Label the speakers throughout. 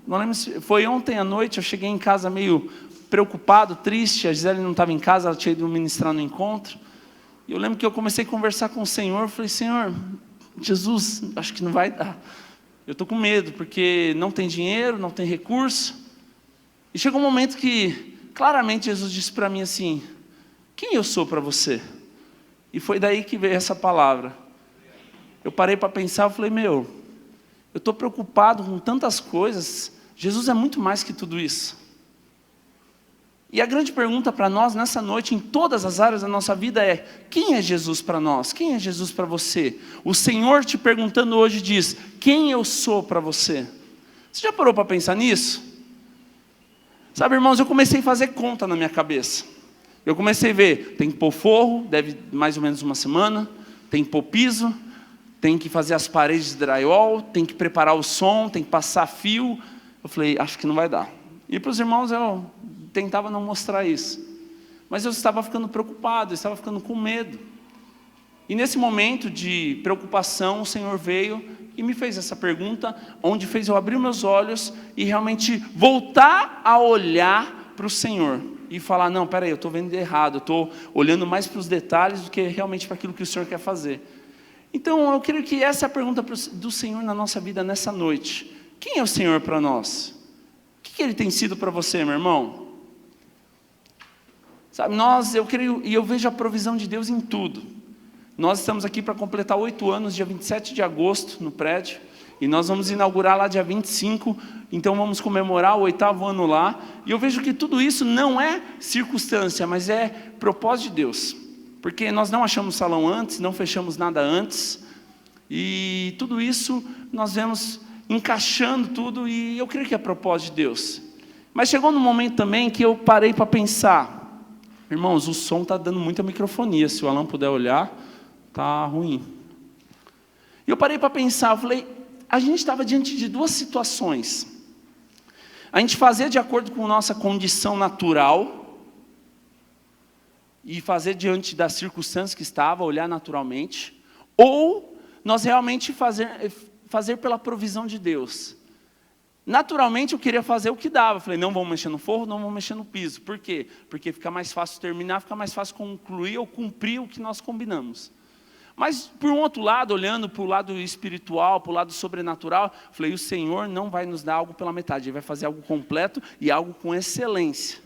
Speaker 1: não lembro se foi ontem à noite, eu cheguei em casa meio preocupado, triste, a Gisele não estava em casa, ela tinha ido ministrar no encontro, e eu lembro que eu comecei a conversar com o Senhor, falei, Senhor, Jesus, acho que não vai dar, eu estou com medo, porque não tem dinheiro, não tem recurso, e chegou um momento que, claramente, Jesus disse para mim assim, quem eu sou para você? E foi daí que veio essa palavra. Eu parei para pensar, eu falei, eu estou preocupado com tantas coisas, Jesus é muito mais que tudo isso. E a grande pergunta para nós nessa noite, em todas as áreas da nossa vida é, quem é Jesus para nós? Quem é Jesus para você? O Senhor te perguntando hoje diz, quem eu sou para você? Você já parou para pensar nisso? Sabe, irmãos, eu comecei a fazer conta na minha cabeça. Eu comecei a ver, tem que pôr forro, deve mais ou menos uma semana, tem que pôr piso, tem que fazer as paredes de drywall, tem que preparar o som, tem que passar fio. Eu falei, acho que não vai dar. E para os irmãos eu tentava não mostrar isso. Mas eu estava ficando preocupado, eu estava ficando com medo. E nesse momento de preocupação, o Senhor veio e me fez essa pergunta, onde fez eu abrir meus olhos e realmente voltar a olhar para o Senhor. E falar, não, peraí, eu estou vendo errado, eu estou olhando mais para os detalhes do que realmente para aquilo que o Senhor quer fazer. Então, eu creio que essa é a pergunta do Senhor na nossa vida nessa noite. Quem é o Senhor para nós? O que Ele tem sido para você, meu irmão? Sabe, eu creio e eu vejo a provisão de Deus em tudo. Nós estamos aqui para completar 8 anos, dia 27 de agosto, no prédio. E nós vamos inaugurar lá dia 25, então vamos comemorar o 8º ano lá. E eu vejo que tudo isso não é circunstância, mas é propósito de Deus. Porque nós não achamos salão antes, não fechamos nada antes. E tudo isso nós vemos encaixando tudo e eu creio que é propósito de Deus. Mas chegou num momento também que eu parei para pensar. Irmãos, o som está dando muita microfonia, se o Alan puder olhar, está ruim. E eu parei para pensar, eu falei, a gente estava diante de 2 situações. A gente fazer de acordo com nossa condição natural, e fazer diante das circunstâncias que estava, olhar naturalmente, ou nós realmente fazer pela provisão de Deus. Naturalmente eu queria fazer o que dava, falei, não vamos mexer no forro, não vamos mexer no piso. Por quê? Porque fica mais fácil terminar, fica mais fácil concluir ou cumprir o que nós combinamos. Mas, por um outro lado, olhando para o lado espiritual, para o lado sobrenatural, falei, o Senhor não vai nos dar algo pela metade, Ele vai fazer algo completo e algo com excelência.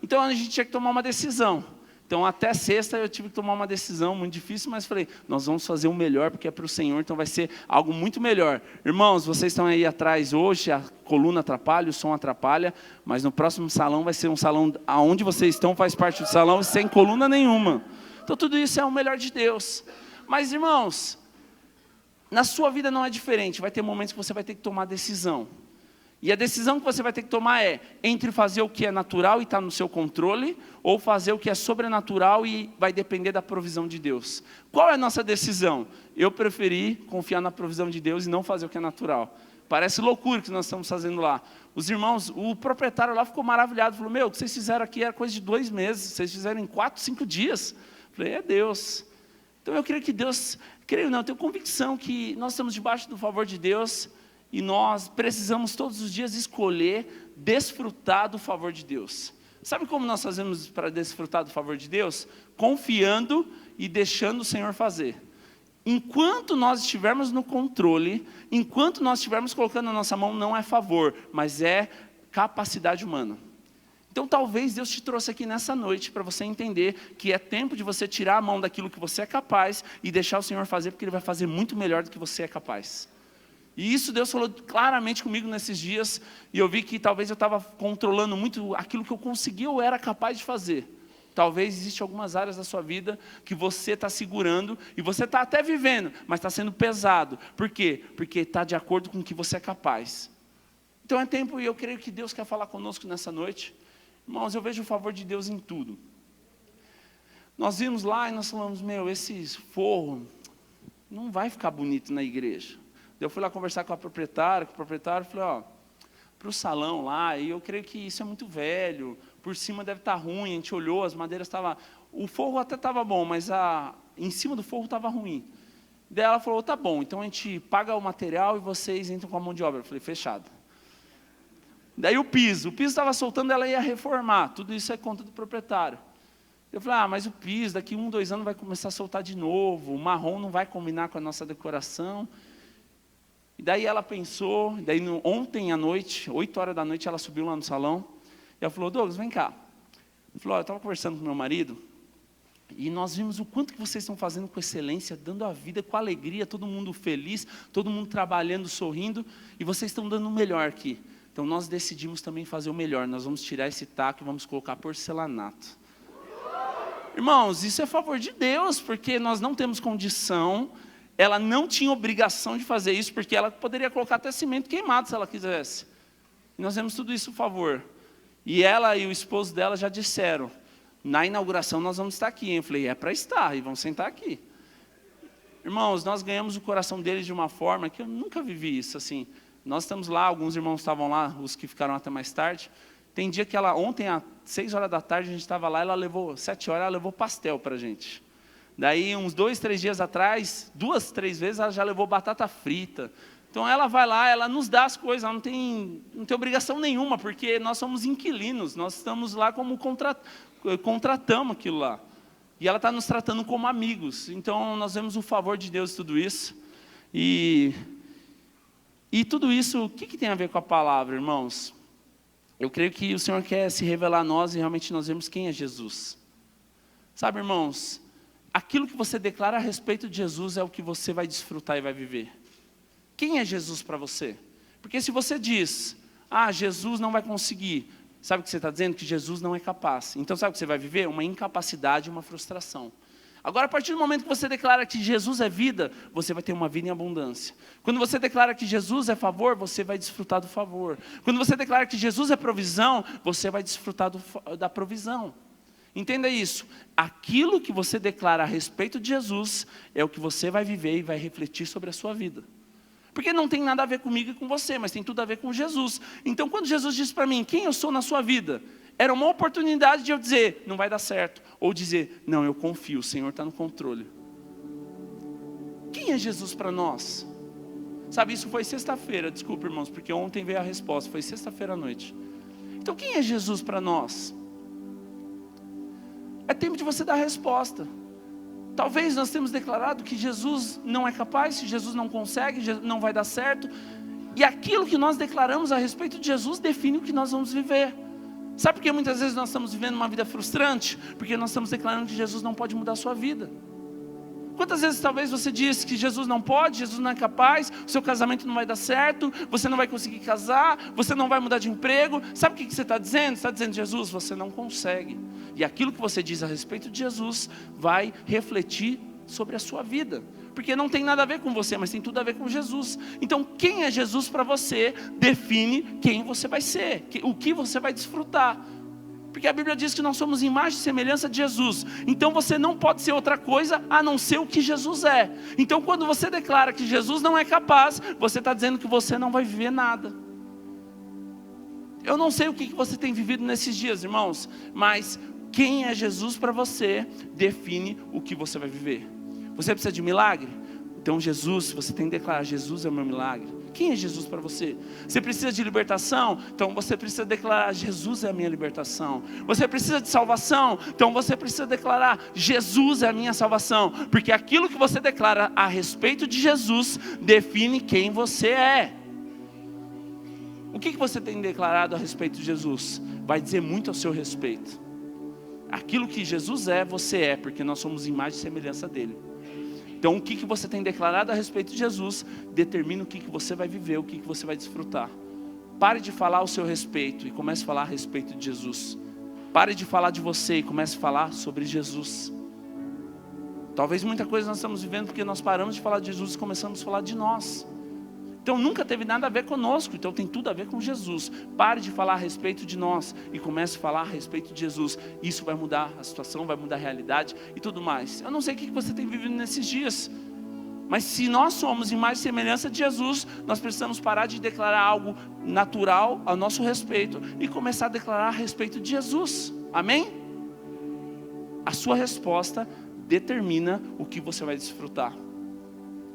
Speaker 1: Então, a gente tinha que tomar uma decisão. Então, até sexta, eu tive que tomar uma decisão muito difícil, mas falei, nós vamos fazer o melhor, porque é para o Senhor, então vai ser algo muito melhor. Irmãos, vocês estão aí atrás hoje, a coluna atrapalha, o som atrapalha, mas no próximo salão vai ser um salão, aonde vocês estão, faz parte do salão, sem coluna nenhuma. Então, tudo isso é o melhor de Deus. Mas, irmãos, na sua vida não é diferente, vai ter momentos que você vai ter que tomar decisão. E a decisão que você vai ter que tomar é entre fazer o que é natural e está no seu controle, ou fazer o que é sobrenatural e vai depender da provisão de Deus. Qual é a nossa decisão? Eu preferi confiar na provisão de Deus e não fazer o que é natural. Parece loucura o que nós estamos fazendo lá. Os irmãos, o proprietário lá ficou maravilhado, falou, o que vocês fizeram aqui era coisa de 2 meses, vocês fizeram em 4, 5 dias. Falei, é Deus. Então eu creio que Deus, eu tenho convicção que nós estamos debaixo do favor de Deus e nós precisamos todos os dias escolher desfrutar do favor de Deus. Sabe como nós fazemos para desfrutar do favor de Deus? Confiando e deixando o Senhor fazer. Enquanto nós estivermos no controle, enquanto nós estivermos colocando a nossa mão, não é favor, mas é capacidade humana. Então talvez Deus te trouxe aqui nessa noite para você entender que é tempo de você tirar a mão daquilo que você é capaz e deixar o Senhor fazer, porque Ele vai fazer muito melhor do que você é capaz. E isso Deus falou claramente comigo nesses dias, e eu vi que talvez eu estava controlando muito aquilo que eu conseguia ou era capaz de fazer. Talvez existe algumas áreas da sua vida que você está segurando, e você está até vivendo, mas está sendo pesado. Por quê? Porque está de acordo com o que você é capaz. Então é tempo, e eu creio que Deus quer falar conosco nessa noite. Irmãos, eu vejo o favor de Deus em tudo. Nós vimos lá e nós falamos, esse forro não vai ficar bonito na igreja. Eu fui lá conversar com o proprietário falei, para o salão lá, e eu creio que isso é muito velho, por cima deve estar ruim, a gente olhou, as madeiras estavam, o forro até estava bom, mas em cima do forro estava ruim. Daí ela falou, tá bom, então a gente paga o material e vocês entram com a mão de obra. Eu falei, fechado. Daí o piso estava soltando, ela ia reformar, tudo isso é conta do proprietário. Eu falei, mas o piso, daqui 1, 2 anos vai começar a soltar de novo, o marrom não vai combinar com a nossa decoração. E daí ela pensou, daí ontem à noite, 8 horas da noite, ela subiu lá no salão, e ela falou, Douglas, vem cá. Ele falou, eu estava conversando com meu marido, e nós vimos o quanto que vocês estão fazendo com excelência, dando a vida com alegria, todo mundo feliz, todo mundo trabalhando, sorrindo, e vocês estão dando o melhor aqui. Então nós decidimos também fazer o melhor, nós vamos tirar esse taco e vamos colocar porcelanato. Irmãos, isso é favor de Deus, porque nós não temos condição, ela não tinha obrigação de fazer isso, porque ela poderia colocar até cimento queimado se ela quisesse. E nós vemos tudo isso a favor. E ela e o esposo dela já disseram, na inauguração nós vamos estar aqui. Eu falei, é para estar, e vamos sentar aqui. Irmãos, nós ganhamos o coração deles de uma forma que eu nunca vivi isso, assim. Nós estamos lá, alguns irmãos estavam lá, os que ficaram até mais tarde. Tem dia que ela, ontem às 6 horas da tarde, a gente estava lá, ela levou, 7 horas, ela levou pastel para a gente. Daí, uns 2, 3 dias atrás, 2, 3 vezes, ela já levou batata frita. Então, ela vai lá, ela nos dá as coisas, ela não tem obrigação nenhuma, porque nós somos inquilinos, nós estamos lá como contratamos aquilo lá. E ela está nos tratando como amigos. Então, nós vemos o favor de Deus em tudo isso. E tudo isso, o que tem a ver com a palavra, irmãos? Eu creio que o Senhor quer se revelar a nós e realmente nós vemos quem é Jesus. Sabe, irmãos, aquilo que você declara a respeito de Jesus é o que você vai desfrutar e vai viver. Quem é Jesus para você? Porque se você diz, Jesus não vai conseguir, sabe o que você está dizendo? Que Jesus não é capaz. Então sabe o que você vai viver? Uma incapacidade e uma frustração. Agora, a partir do momento que você declara que Jesus é vida, você vai ter uma vida em abundância. Quando você declara que Jesus é favor, você vai desfrutar do favor. Quando você declara que Jesus é provisão, você vai desfrutar da provisão. Entenda isso. Aquilo que você declara a respeito de Jesus é o que você vai viver e vai refletir sobre a sua vida. Porque não tem nada a ver comigo e com você, mas tem tudo a ver com Jesus. Então, quando Jesus disse para mim, quem eu sou na sua vida? Era uma oportunidade de eu dizer, não vai dar certo. Ou dizer, não, eu confio, o Senhor está no controle. Quem é Jesus para nós? Sabe, isso foi sexta-feira, desculpa, irmãos, porque ontem veio a resposta, foi sexta-feira à noite. Então, quem é Jesus para nós? É tempo de você dar a resposta. Talvez nós temos declarado que Jesus não é capaz, que Jesus não consegue, não vai dar certo. E aquilo que nós declaramos a respeito de Jesus define o que nós vamos viver. Sabe por que muitas vezes nós estamos vivendo uma vida frustrante? Porque nós estamos declarando que Jesus não pode mudar a sua vida. Quantas vezes talvez você disse que Jesus não pode, Jesus não é capaz, o seu casamento não vai dar certo, você não vai conseguir casar, você não vai mudar de emprego. Sabe o que você está dizendo? Você está dizendo, Jesus, você não consegue. E aquilo que você diz a respeito de Jesus vai refletir sobre a sua vida. Porque não tem nada a ver com você, mas tem tudo a ver com Jesus. Então, quem é Jesus para você, define quem você vai ser, o que você vai desfrutar. Porque a Bíblia diz que nós somos imagem e semelhança de Jesus. Então você não pode ser outra coisa a não ser o que Jesus é. Então quando você declara que Jesus não é capaz, você está dizendo que você não vai viver nada. Eu não sei o que você tem vivido nesses dias, irmãos, mas quem é Jesus para você define o que você vai viver. Você precisa de milagre? Então Jesus, você tem que declarar, Jesus é o meu milagre. Quem é Jesus para você? Você precisa de libertação? Então você precisa declarar, Jesus é a minha libertação. Você precisa de salvação? Então você precisa declarar, Jesus é a minha salvação. Porque aquilo que você declara a respeito de Jesus, define quem você é. O que você tem declarado a respeito de Jesus? Vai dizer muito ao seu respeito. Aquilo que Jesus é, você é, porque nós somos imagem e semelhança dele. Então o que você tem declarado a respeito de Jesus determina o que você vai viver, o que você vai desfrutar. Pare de falar ao seu respeito e comece a falar a respeito de Jesus. Pare de falar de você e comece a falar sobre Jesus. Talvez muita coisa nós estamos vivendo porque nós paramos de falar de Jesus e começamos a falar de nós. Então nunca teve nada a ver conosco, então tem tudo a ver com Jesus. Pare de falar a respeito de nós e comece a falar a respeito de Jesus. Isso vai mudar a situação, vai mudar a realidade e tudo mais. Eu não sei o que você tem vivido nesses dias, mas se nós somos imagem e semelhança de Jesus, nós precisamos parar de declarar algo natural a nosso respeito e começar a declarar a respeito de Jesus. Amém? A sua resposta determina o que você vai desfrutar.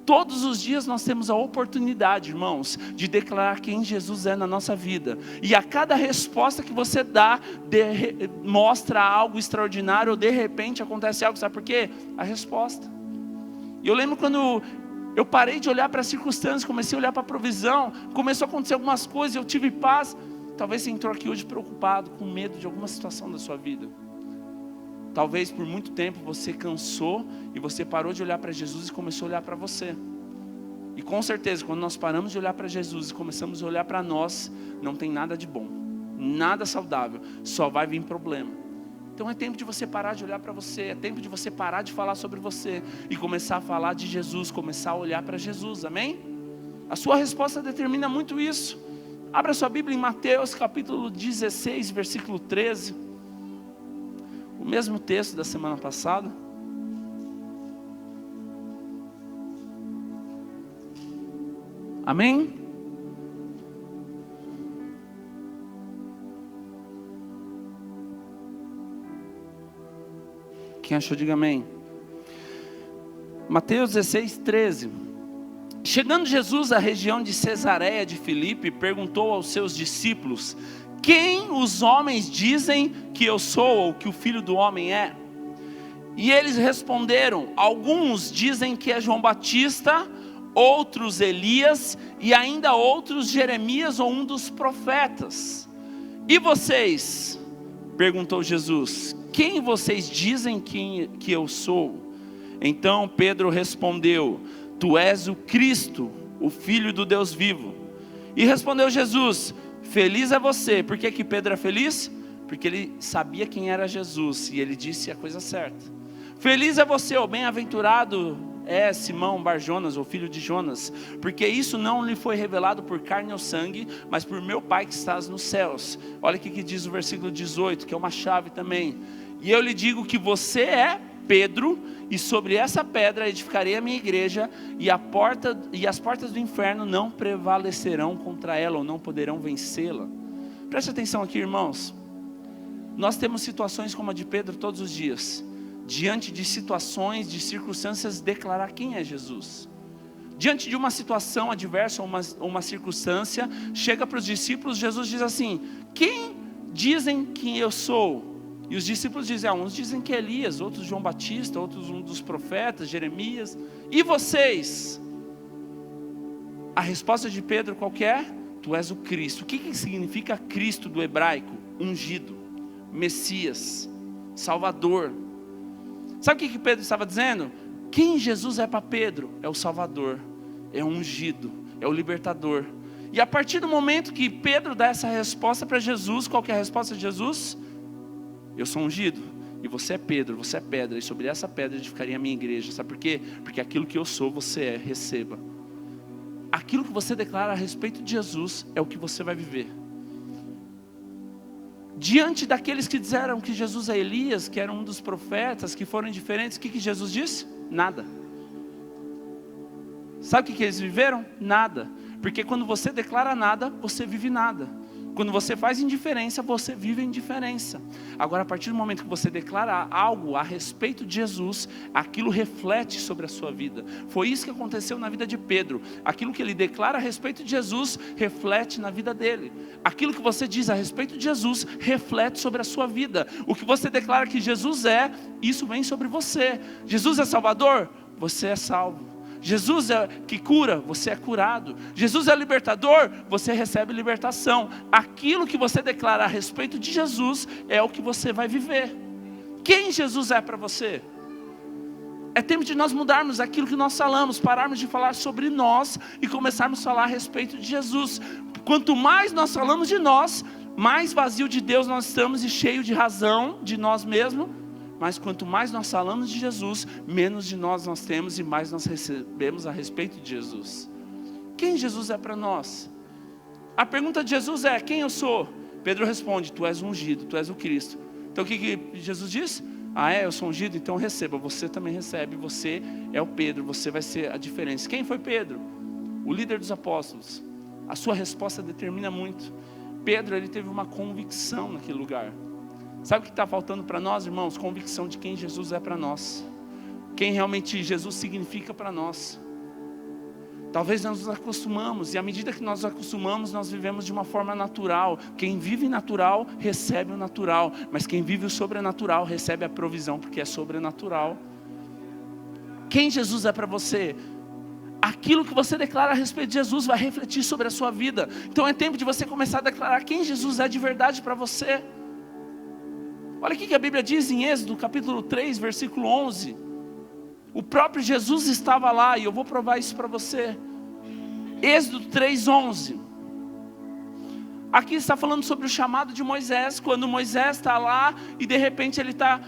Speaker 1: Todos os dias nós temos a oportunidade, irmãos, de declarar quem Jesus é na nossa vida. E a cada resposta que você dá, mostra algo extraordinário, ou de repente acontece algo, sabe por quê? A resposta. E eu lembro quando eu parei de olhar para as circunstâncias, comecei a olhar para a provisão, começou a acontecer algumas coisas, eu tive paz. Talvez você entrou aqui hoje preocupado, com medo de alguma situação da sua vida. Talvez por muito tempo você cansou e você parou de olhar para Jesus e começou a olhar para você. E com certeza, quando nós paramos de olhar para Jesus e começamos a olhar para nós, não tem nada de bom, nada saudável, só vai vir problema. Então é tempo de você parar de olhar para você, é tempo de você parar de falar sobre você e começar a falar de Jesus, começar a olhar para Jesus, amém? A sua resposta determina muito isso. Abra sua Bíblia em Mateus capítulo 16, versículo 13. O mesmo texto da semana passada. Amém? Quem achou, diga amém. Mateus 16, 13. Chegando Jesus à região de Cesareia de Filipe, perguntou aos seus discípulos: quem os homens dizem que eu sou, ou que o Filho do Homem é? E eles responderam: alguns dizem que é João Batista, outros Elias, e ainda outros Jeremias ou um dos profetas. E vocês? Perguntou Jesus: quem vocês dizem que eu sou? Então Pedro respondeu: tu és o Cristo, o Filho do Deus vivo. E respondeu Jesus: feliz é você. Por que Pedro é feliz? Porque ele sabia quem era Jesus e ele disse a coisa certa. Feliz é você, ou bem-aventurado é Simão Bar-Jonas, ou filho de Jonas, porque isso não lhe foi revelado por carne ou sangue, mas por meu Pai que estás nos céus. Olha o que diz o versículo 18, que é uma chave também. E eu lhe digo que você é Pedro, e sobre essa pedra edificarei a minha igreja, e as portas do inferno não prevalecerão contra ela, ou não poderão vencê-la. Preste atenção aqui, irmãos. Nós temos situações como a de Pedro todos os dias. Diante de situações, de circunstâncias, declarar quem é Jesus. Diante de uma situação adversa, ou uma circunstância, chega para os discípulos, Jesus diz assim: quem dizem que eu sou? E os discípulos dizem, uns dizem que é Elias, outros João Batista, outros um dos profetas, Jeremias. E vocês? A resposta de Pedro qual que é? Tu és o Cristo. O que significa Cristo do hebraico? Ungido, Messias, Salvador. Sabe o que Pedro estava dizendo? Quem Jesus é para Pedro? É o Salvador, é o ungido, é o libertador. E a partir do momento que Pedro dá essa resposta para Jesus, qual que é a resposta de Jesus? Eu sou ungido, e você é Pedro, você é pedra, e sobre essa pedra edificaria a minha igreja. Sabe por quê? Porque aquilo que eu sou, você é, receba. Aquilo que você declara a respeito de Jesus, é o que você vai viver. Diante daqueles que disseram que Jesus é Elias, que era um dos profetas, que foram diferentes, o que Jesus disse? Nada. Sabe o que eles viveram? Nada. Porque quando você declara nada, você vive nada. Quando você faz indiferença, você vive indiferença. Agora, a partir do momento que você declara algo a respeito de Jesus, aquilo reflete sobre a sua vida. Foi isso que aconteceu na vida de Pedro. Aquilo que ele declara a respeito de Jesus, reflete na vida dele. Aquilo que você diz a respeito de Jesus, reflete sobre a sua vida. O que você declara que Jesus é, isso vem sobre você. Jesus é Salvador? Você é salvo. Jesus é que cura, você é curado. Jesus é libertador, você recebe libertação. Aquilo que você declara a respeito de Jesus é o que você vai viver. Quem Jesus é para você? É tempo de nós mudarmos aquilo que nós falamos, pararmos de falar sobre nós e começarmos a falar a respeito de Jesus. Quanto mais nós falamos de nós, mais vazio de Deus nós estamos e cheio de razão de nós mesmos. Mas quanto mais nós falamos de Jesus, menos de nós temos e mais nós recebemos a respeito de Jesus. Quem Jesus é para nós? A pergunta de Jesus é: quem eu sou? Pedro responde: tu és ungido, tu és o Cristo. Então o que Jesus diz? Eu sou ungido, então receba. Você também recebe, você é o Pedro, você vai ser a diferença. Quem foi Pedro? O líder dos apóstolos. A sua resposta determina muito. Pedro, ele teve uma convicção naquele lugar. Sabe o que está faltando para nós, irmãos? Convicção de quem Jesus é para nós. Quem realmente Jesus significa para nós. Talvez nós nos acostumamos, e à medida que nós nos acostumamos, nós vivemos de uma forma natural. Quem vive natural, recebe o natural. Mas quem vive o sobrenatural, recebe a provisão, porque é sobrenatural. Quem Jesus é para você? Aquilo que você declara a respeito de Jesus vai refletir sobre a sua vida. Então é tempo de você começar a declarar quem Jesus é de verdade para você. Olha o que a Bíblia diz em Êxodo, capítulo 3, versículo 11. O próprio Jesus estava lá, e eu vou provar isso para você. Êxodo 3, 11. Aqui está falando sobre o chamado de Moisés, quando Moisés está lá, e de repente ele está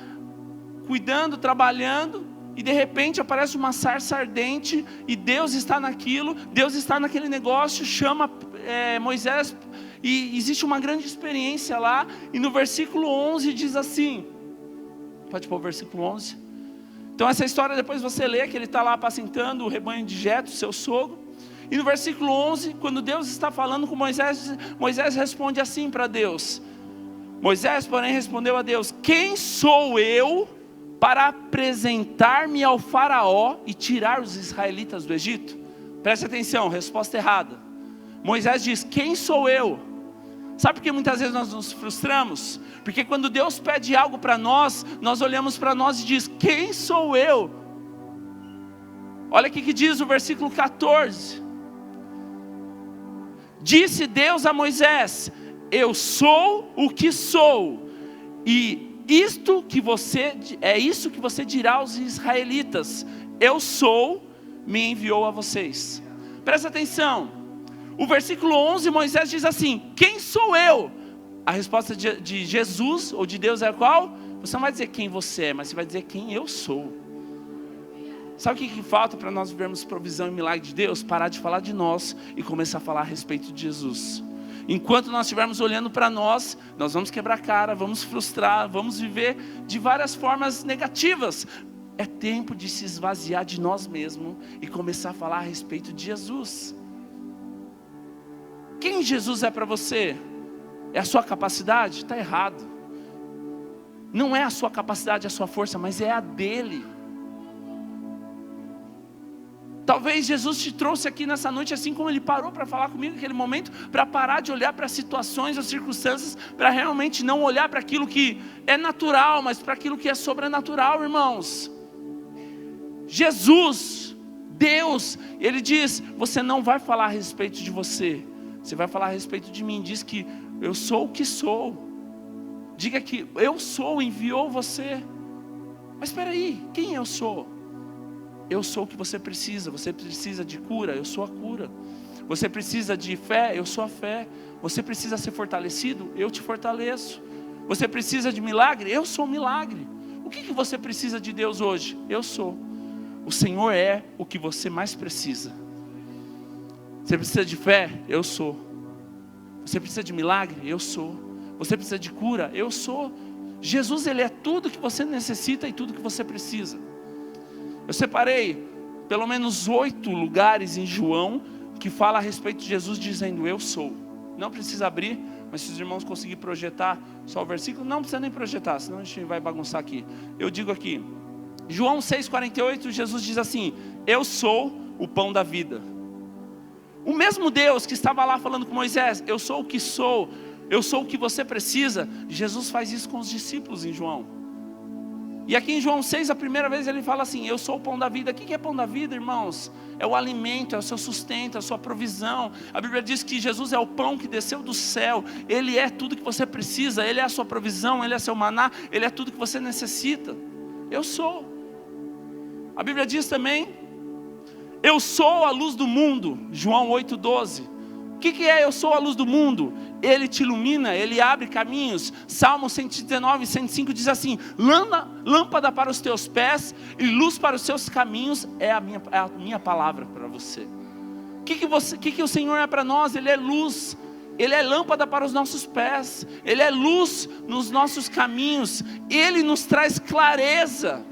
Speaker 1: cuidando, trabalhando, e de repente aparece uma sarça ardente, e Deus está naquilo, Deus está naquele negócio, chama Moisés, e existe uma grande experiência lá, e no versículo 11 diz assim, pode pôr o versículo 11, então essa história depois você lê, que ele está lá apacentando o rebanho de Jetro, seu sogro, e no versículo 11, quando Deus está falando com Moisés, Moisés responde assim para Deus, Moisés porém respondeu a Deus, quem sou eu para apresentar-me ao faraó e tirar os israelitas do Egito? Preste atenção, resposta errada. Moisés diz, quem sou eu? Sabe por que muitas vezes nós nos frustramos? Porque quando Deus pede algo para nós, nós olhamos para nós e diz, quem sou eu? Olha aqui que diz o versículo 14. Disse Deus a Moisés, eu sou o que sou, e isso que você dirá aos israelitas, eu sou, me enviou a vocês. Presta atenção. O versículo 11, Moisés diz assim, quem sou eu? A resposta de Jesus, ou de Deus é qual? Você não vai dizer quem você é, mas você vai dizer quem eu sou. Sabe o que falta para nós vivermos provisão e milagre de Deus? Parar de falar de nós e começar a falar a respeito de Jesus. Enquanto nós estivermos olhando para nós vamos quebrar a cara, vamos frustrar, vamos viver de várias formas negativas. É tempo de se esvaziar de nós mesmos e começar a falar a respeito de Jesus. Quem Jesus é para você? É a sua capacidade? Está errado. Não é a sua capacidade, a sua força, mas é a dele. Talvez Jesus te trouxe aqui nessa noite, assim como Ele parou para falar comigo naquele momento, para parar de olhar para as situações ou circunstâncias, para realmente não olhar para aquilo que é natural, mas para aquilo que é sobrenatural, irmãos. Jesus, Deus, Ele diz, você não vai falar a respeito de você, você vai falar a respeito de mim. Diz que eu sou o que sou. Diga que eu sou, enviou você. Mas espera aí, quem eu sou? Eu sou o que você precisa de cura, eu sou a cura. Você precisa de fé, eu sou a fé. Você precisa ser fortalecido, eu te fortaleço. Você precisa de milagre, eu sou o milagre. O que você precisa de Deus hoje? Eu sou. O Senhor é o que você mais precisa. Você precisa de fé? Eu sou. Você precisa de milagre? Eu sou. Você precisa de cura? Eu sou. Jesus, Ele é tudo que você necessita e tudo que você precisa. Eu separei pelo menos 8 lugares em João que fala a respeito de Jesus dizendo eu sou. Não precisa abrir, mas se os irmãos conseguirem projetar só o versículo, não precisa nem projetar, senão a gente vai bagunçar aqui. Eu digo aqui, João 6,48, Jesus diz assim, eu sou o pão da vida. O mesmo Deus que estava lá falando com Moisés, eu sou o que sou, eu sou o que você precisa. Jesus faz isso com os discípulos em João. E aqui em João 6, a primeira vez ele fala assim, eu sou o pão da vida. O que é pão da vida, irmãos? É o alimento, é o seu sustento, é a sua provisão. A Bíblia diz que Jesus é o pão que desceu do céu. Ele é tudo que você precisa, Ele é a sua provisão, Ele é seu maná, Ele é tudo que você necessita. Eu sou. A Bíblia diz também, eu sou a luz do mundo, João 8,12. O que é eu sou a luz do mundo? Ele te ilumina, Ele abre caminhos. Salmo 119, 105 diz assim, lâmpada para os teus pés e luz para os seus caminhos é a minha palavra para você. O que o Senhor é para nós? Ele é luz, Ele é lâmpada para os nossos pés, Ele é luz nos nossos caminhos, Ele nos traz clareza.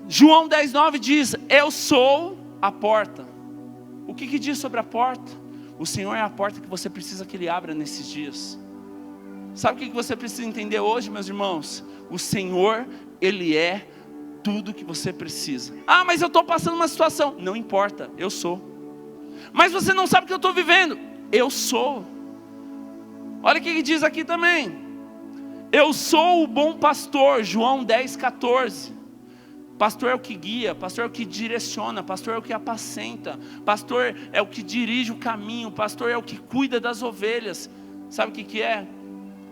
Speaker 1: João 10,9 diz, eu sou a porta. O que diz sobre a porta? O Senhor é a porta que você precisa que Ele abra nesses dias. Sabe o que você precisa entender hoje, meus irmãos? O Senhor, Ele é tudo que você precisa. Ah, mas eu estou passando uma situação. Não importa, eu sou. Mas você não sabe o que eu estou vivendo. Eu sou. Olha o que diz aqui também. Eu sou o bom pastor, João 10,14. Pastor é o que guia, pastor é o que direciona, pastor é o que apacenta, pastor é o que dirige o caminho, pastor é o que cuida das ovelhas. Sabe o que é?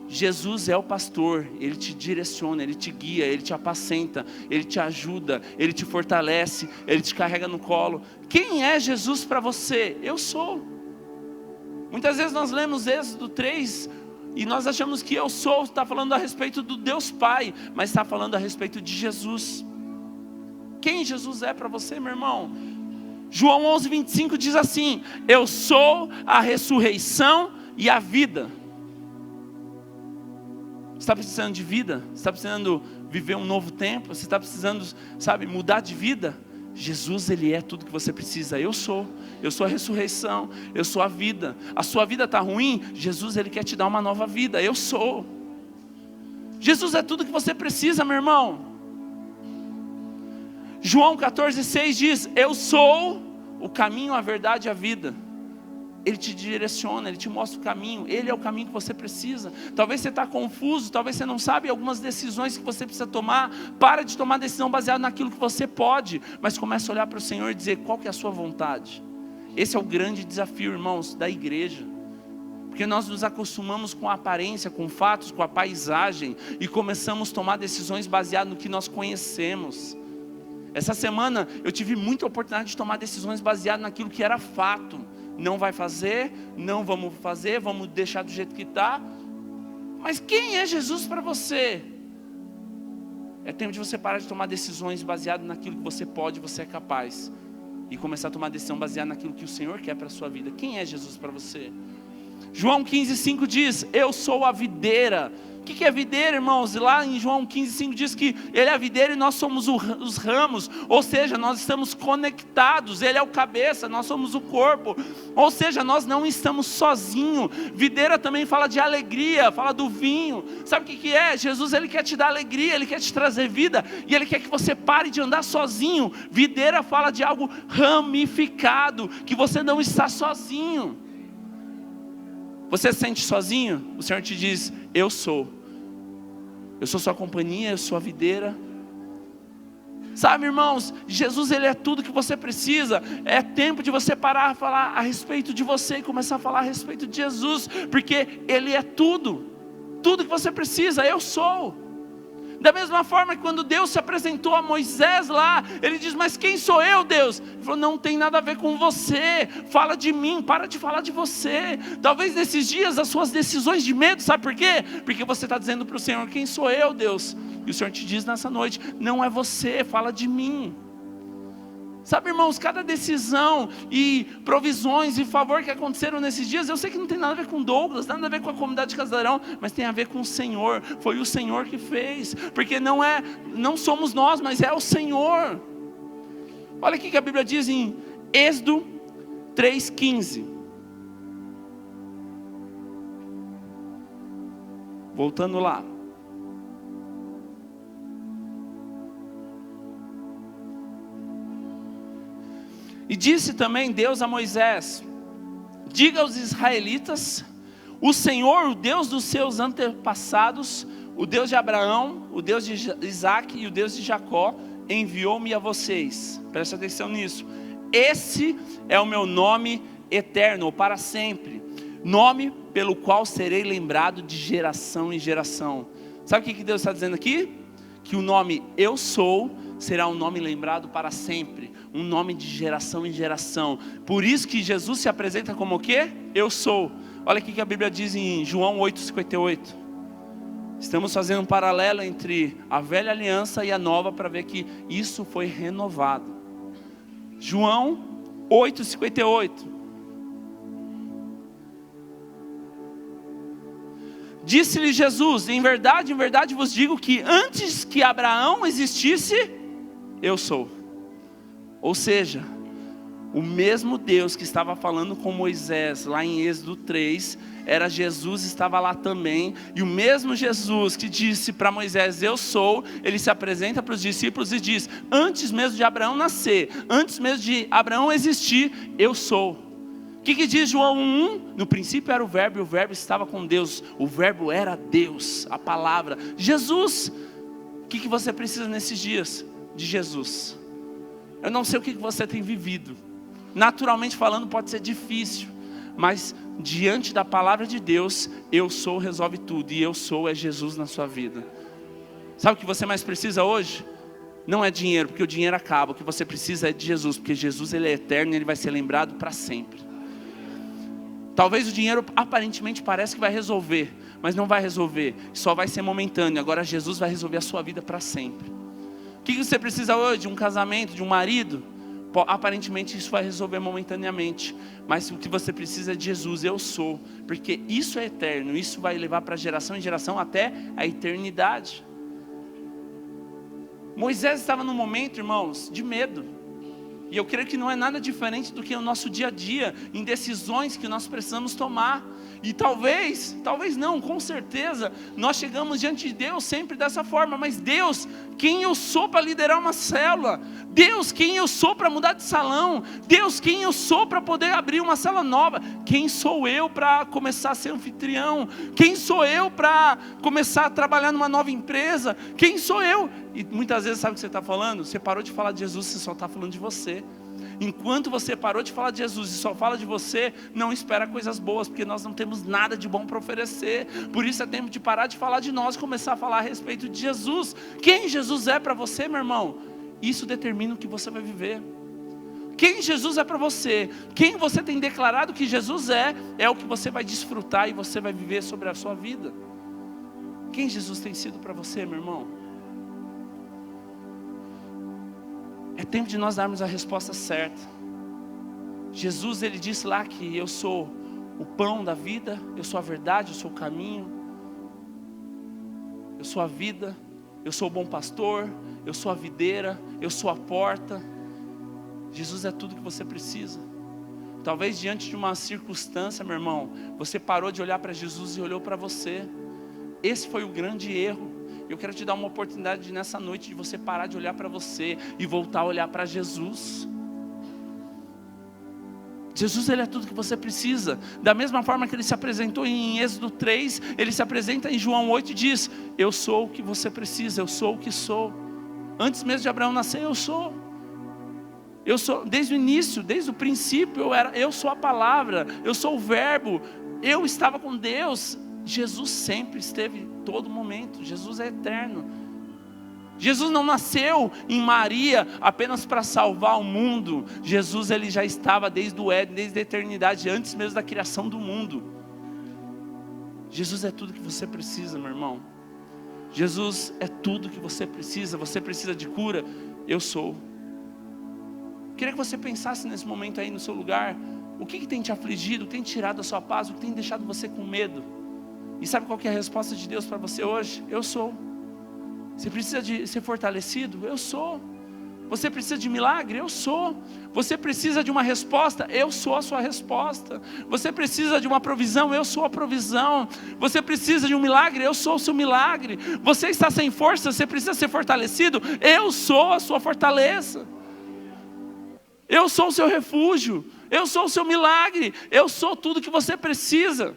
Speaker 1: Jesus é o pastor, Ele te direciona, Ele te guia, Ele te apacenta, Ele te ajuda, Ele te fortalece, Ele te carrega no colo. Quem é Jesus para você? Eu sou. Muitas vezes nós lemos Êxodo 3 e nós achamos que eu sou está falando a respeito do Deus Pai, mas está falando a respeito de Jesus. Quem Jesus é para você, meu irmão? João 11:25 diz assim: eu sou a ressurreição e a vida. Você está precisando de vida? Você está precisando viver um novo tempo? Você está precisando, mudar de vida? Jesus, Ele é tudo que você precisa. Eu sou a ressurreição, eu sou a vida. A sua vida está ruim? Jesus, Ele quer te dar uma nova vida. Eu sou. Jesus é tudo que você precisa, meu irmão. João 14,6 diz: eu sou o caminho, a verdade e a vida. Ele te direciona, Ele te mostra o caminho. Ele é o caminho que você precisa. Talvez você está confuso, talvez você não sabe algumas decisões que você precisa tomar. Para de tomar decisão baseada naquilo que você pode, mas comece a olhar para o Senhor e dizer: qual que é a sua vontade? Esse é o grande desafio, irmãos, da igreja. Porque nós nos acostumamos com a aparência, com fatos, com a paisagem, e começamos a tomar decisões baseadas no que nós conhecemos. Essa semana eu tive muita oportunidade de tomar decisões baseadas naquilo que era fato. Não vai fazer, não vamos fazer, vamos deixar do jeito que está. Mas quem é Jesus para você? É tempo de você parar de tomar decisões baseadas naquilo que você pode, você é capaz, e começar a tomar decisão baseada naquilo que o Senhor quer para a sua vida. Quem é Jesus para você? João 15,5 diz: eu sou a videira. O que é videira, irmãos? Lá em João 15,5 diz que Ele é a videira e nós somos os ramos. Ou seja, nós estamos conectados. Ele é o cabeça, nós somos o corpo. Ou seja, nós não estamos sozinhos. Videira também fala de alegria, fala do vinho. Sabe o que é? Jesus, Ele quer te dar alegria, Ele quer te trazer vida, e Ele quer que você pare de andar sozinho. Videira fala de algo ramificado, que você não está sozinho. Você se sente sozinho? O Senhor te diz: eu sou sua companhia, eu sou a videira. Sabe, irmãos, Jesus, Ele é tudo que você precisa. É tempo de você parar a falar a respeito de você e começar a falar a respeito de Jesus, porque Ele é tudo que você precisa. Eu sou. Da mesma forma que quando Deus se apresentou a Moisés lá, Ele diz: mas quem sou eu, Deus? Ele falou: não tem nada a ver com você, fala de mim, para de falar de você. Talvez nesses dias as suas decisões de medo, sabe por quê? Porque você está dizendo para o Senhor: quem sou eu, Deus? E o Senhor te diz nessa noite: não é você, fala de mim. Sabe, irmãos, cada decisão e provisões e favor que aconteceram nesses dias, eu sei que não tem nada a ver com Douglas, nada a ver com a comunidade de Casarão, mas tem a ver com o Senhor. Foi o Senhor que fez, porque não somos nós, mas é o Senhor. Olha aqui que a Bíblia diz em Êxodo 3,15. Voltando lá. E disse também Deus a Moisés: diga aos israelitas: o Senhor, o Deus dos seus antepassados, o Deus de Abraão, o Deus de Isaac e o Deus de Jacó, enviou-me a vocês. Presta atenção nisso. Esse é o meu nome eterno, ou para sempre, nome pelo qual serei lembrado de geração em geração. Sabe o que Deus está dizendo aqui? Que o nome eu sou será um nome lembrado para sempre, um nome de geração em geração. Por isso que Jesus se apresenta como o quê? Eu sou. Olha aqui que a Bíblia diz em João 8,58. Estamos fazendo um paralelo entre a velha aliança e a nova, para ver que isso foi renovado. João 8,58. Disse-lhe Jesus: em verdade vos digo que antes que Abraão existisse, eu sou. Ou seja, O mesmo Deus que estava falando com Moisés lá em Êxodo 3, era Jesus, estava lá também. E o mesmo Jesus que disse para Moisés, eu sou, ele se apresenta para os discípulos e diz, antes mesmo de Abraão nascer, antes mesmo de Abraão existir, eu sou. O que diz João 1? No princípio era o verbo e o verbo estava com Deus. O verbo era Deus, a palavra, Jesus. O que você precisa nesses dias? De Jesus. Eu não sei o que você tem vivido. Naturalmente falando pode ser difícil, mas diante da palavra de Deus, eu sou resolve tudo, e eu sou é Jesus na sua vida. Sabe o que você mais precisa hoje? Não é dinheiro, porque o dinheiro acaba. O que você precisa é de Jesus, porque Jesus ele é eterno e ele vai ser lembrado para sempre. Talvez o dinheiro aparentemente parece que vai resolver, mas não vai resolver, só vai ser momentâneo. Agora Jesus vai resolver a sua vida para sempre. O que você precisa hoje? De um casamento, de um marido? Aparentemente isso vai resolver momentaneamente, mas o que você precisa é de Jesus, eu sou, porque isso é eterno, isso vai levar para geração em geração até a eternidade. Moisés estava num momento, irmãos, de medo, e eu creio que não é nada diferente do que o nosso dia a dia, em decisões que nós precisamos tomar. E talvez não, com certeza, nós chegamos diante de Deus sempre dessa forma. Mas Deus, quem eu sou para liderar uma célula? Deus, quem eu sou para mudar de salão? Deus, quem eu sou para poder abrir uma célula nova? Quem sou eu para começar a ser anfitrião? Quem sou eu para começar a trabalhar numa nova empresa? Quem sou eu? E muitas vezes sabe o que você está falando? Você parou de falar de Jesus, você só está falando de você. Enquanto você parou de falar de Jesus e só fala de você, não espera coisas boas, porque nós não temos nada de bom para oferecer. Por isso é tempo de parar de falar de nós e começar a falar a respeito de Jesus. Quem Jesus é para você, meu irmão? Isso determina o que você vai viver. Quem Jesus é para você, quem você tem declarado que Jesus é o que você vai desfrutar e você vai viver sobre a sua vida. Quem Jesus tem sido para você, meu irmão? É tempo de nós darmos a resposta certa. Jesus, ele disse lá que eu sou o pão da vida, eu sou a verdade, eu sou o caminho, eu sou a vida, eu sou o bom pastor, eu sou a videira, eu sou a porta. Jesus é tudo que você precisa. Talvez diante de uma circunstância, meu irmão, você parou de olhar para Jesus e olhou para você. Esse foi o grande erro. Eu quero te dar uma oportunidade nessa noite de você parar de olhar para você e voltar a olhar para Jesus. Jesus, ele é tudo que você precisa. Da mesma forma que ele se apresentou em Êxodo 3, ele se apresenta em João 8 e diz, eu sou o que você precisa, eu sou o que sou. Antes mesmo de Abraão nascer, eu sou. Eu sou, desde o início, desde o princípio, eu sou a palavra, eu sou o verbo, eu estava com Deus. Jesus sempre esteve em todo momento. Jesus é eterno. Jesus não nasceu em Maria apenas para salvar o mundo. Jesus ele já estava desde o Éden, desde a eternidade, antes mesmo da criação do mundo. Jesus é tudo que você precisa, meu irmão. Jesus é tudo que você precisa. Você precisa de cura? Eu sou. Queria que você pensasse nesse momento aí no seu lugar. O que tem te afligido? O que tem tirado a sua paz? O que tem deixado você com medo? E sabe qual que é a resposta de Deus para você hoje? Eu sou. Você precisa de ser fortalecido? Eu sou. Você precisa de milagre? Eu sou. Você precisa de uma resposta? Eu sou a sua resposta. Você precisa de uma provisão? Eu sou a provisão. Você precisa de um milagre? Eu sou o seu milagre. Você está sem força? Você precisa ser fortalecido? Eu sou a sua fortaleza. Eu sou o seu refúgio. Eu sou o seu milagre. Eu sou tudo que você precisa.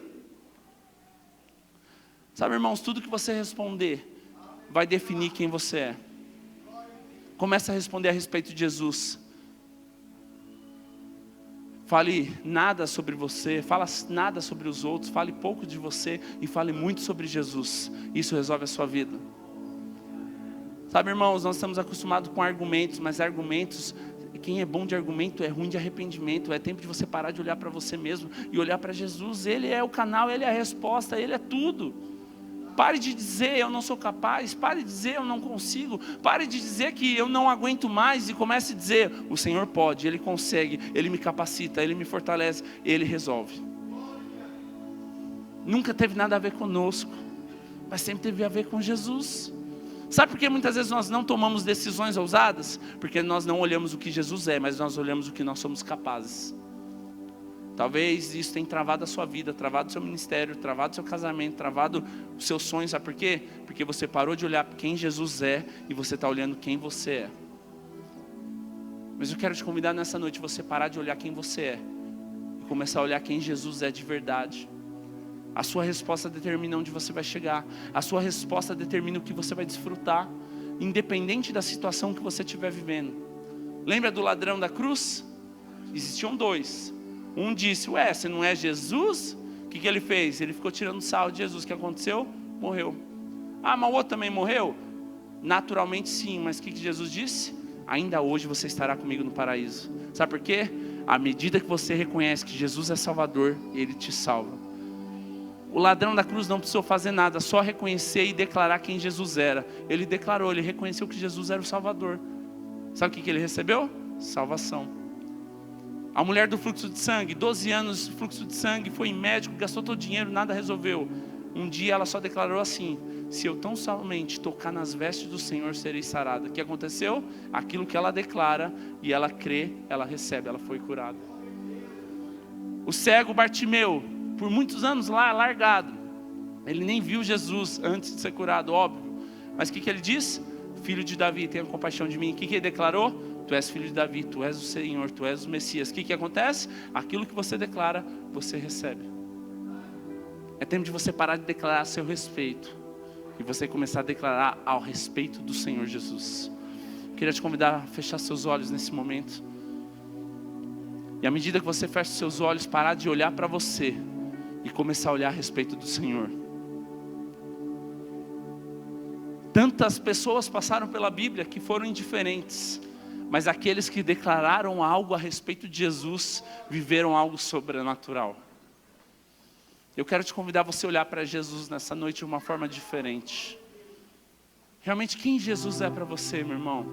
Speaker 1: Sabe, irmãos, tudo que você responder vai definir quem você é. Comece a responder a respeito de Jesus. Fale nada sobre você, fale nada sobre os outros, fale pouco de você e fale muito sobre Jesus. Isso resolve a sua vida. Sabe, irmãos, nós estamos acostumados com argumentos, mas argumentos, quem é bom de argumento é ruim de arrependimento. É tempo de você parar de olhar para você mesmo e olhar para Jesus. Ele é o canal, Ele é a resposta, Ele é tudo. Pare de dizer eu não sou capaz, pare de dizer eu não consigo, pare de dizer que eu não aguento mais e comece a dizer, o Senhor pode, Ele consegue, Ele me capacita, Ele me fortalece, Ele resolve. Nunca teve nada a ver conosco, mas sempre teve a ver com Jesus. Sabe por que muitas vezes nós não tomamos decisões ousadas? Porque nós não olhamos o que Jesus é, mas nós olhamos o que nós somos capazes. Talvez isso tenha travado a sua vida, travado o seu ministério, travado o seu casamento, travado os seus sonhos. Sabe por quê? Porque você parou de olhar quem Jesus é e você está olhando quem você é. Mas eu quero te convidar nessa noite, você parar de olhar quem você é e começar a olhar quem Jesus é de verdade. A sua resposta determina onde você vai chegar. A sua resposta determina o que você vai desfrutar, independente da situação que você estiver vivendo. Lembra do ladrão da cruz? Existiam dois. Um disse, você não é Jesus? O que ele fez? Ele ficou tirando sarro de Jesus. O que aconteceu? Morreu. Mas o outro também morreu? Naturalmente sim, mas o que Jesus disse? Ainda hoje você estará comigo no paraíso. Sabe por quê? À medida que você reconhece que Jesus é Salvador, Ele te salva. O ladrão da cruz não precisou fazer nada, só reconhecer e declarar quem Jesus era. Ele declarou, ele reconheceu que Jesus era o Salvador. Sabe o que ele recebeu? Salvação. A mulher do fluxo de sangue, 12 anos de fluxo de sangue, foi em médico, gastou todo o dinheiro, nada resolveu. Um dia ela só declarou assim, se eu tão somente tocar nas vestes do Senhor, serei sarada. O que aconteceu? Aquilo que ela declara e ela crê, ela recebe, ela foi curada. O cego Bartimeu, por muitos anos lá, largado. Ele nem viu Jesus antes de ser curado, óbvio. Mas o que ele disse? Filho de Davi, tenha compaixão de mim. O que ele declarou? Tu és filho de Davi, tu és o Senhor, tu és o Messias. O que acontece? Aquilo que você declara, você recebe. É tempo de você parar de declarar a seu respeito e você começar a declarar ao respeito do Senhor Jesus. Eu queria te convidar a fechar seus olhos nesse momento. E à medida que você fecha seus olhos, parar de olhar para você e começar a olhar a respeito do Senhor. Tantas pessoas passaram pela Bíblia que foram indiferentes, mas aqueles que declararam algo a respeito de Jesus, viveram algo sobrenatural. Eu quero te convidar a você olhar para Jesus nessa noite de uma forma diferente. Realmente quem Jesus é para você, meu irmão?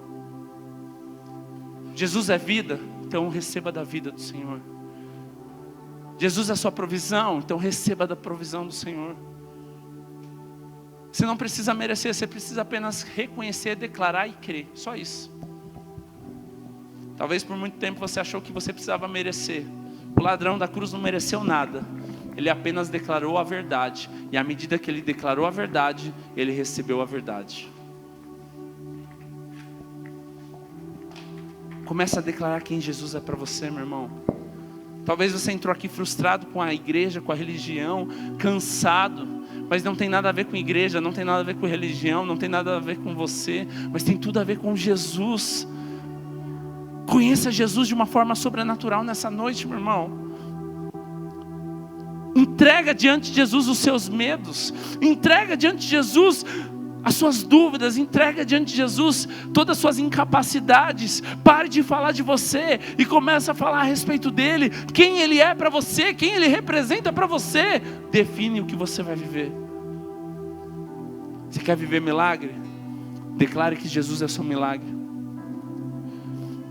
Speaker 1: Jesus é vida, então receba da vida do Senhor. Jesus é a sua provisão, então receba da provisão do Senhor. Você não precisa merecer, você precisa apenas reconhecer, declarar e crer, só isso. Talvez por muito tempo você achou que você precisava merecer. O ladrão da cruz não mereceu nada, ele apenas declarou a verdade. E à medida que ele declarou a verdade, ele recebeu a verdade. Começa a declarar quem Jesus é para você, meu irmão. Talvez você entrou aqui frustrado com a igreja, com a religião, cansado, mas não tem nada a ver com igreja, não tem nada a ver com religião, não tem nada a ver com você, mas tem tudo a ver com Jesus. Conheça Jesus de uma forma sobrenatural nessa noite, meu irmão. Entrega diante de Jesus os seus medos, entrega diante de Jesus as suas dúvidas, entrega diante de Jesus todas as suas incapacidades. Pare de falar de você e comece a falar a respeito dele, quem ele é para você, quem ele representa para você. Define o que você vai viver. Você quer viver milagre? Declare que Jesus é o seu milagre.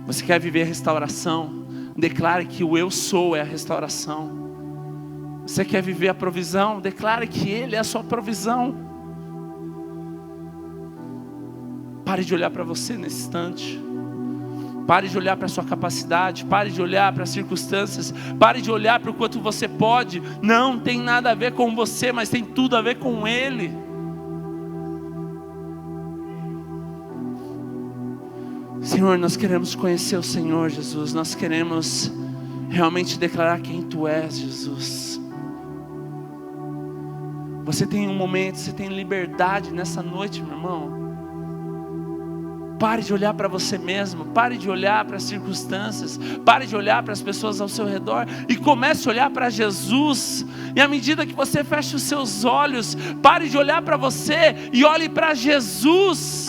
Speaker 1: Você quer viver restauração? Declare que o eu sou é a restauração. Você quer viver a provisão? Declare que ele é a sua provisão. Pare de olhar para você nesse instante. Pare de olhar para a sua capacidade. Pare de olhar para as circunstâncias. Pare de olhar para o quanto você pode. Não tem nada a ver com você, mas tem tudo a ver com Ele. Senhor, nós queremos conhecer o Senhor, Jesus. Nós queremos realmente declarar quem Tu és, Jesus. Você tem um momento, você tem liberdade nessa noite, meu irmão. Pare de olhar para você mesmo, pare de olhar para as circunstâncias, pare de olhar para as pessoas ao seu redor e comece a olhar para Jesus. E à medida que você fecha os seus olhos, pare de olhar para você e olhe para Jesus.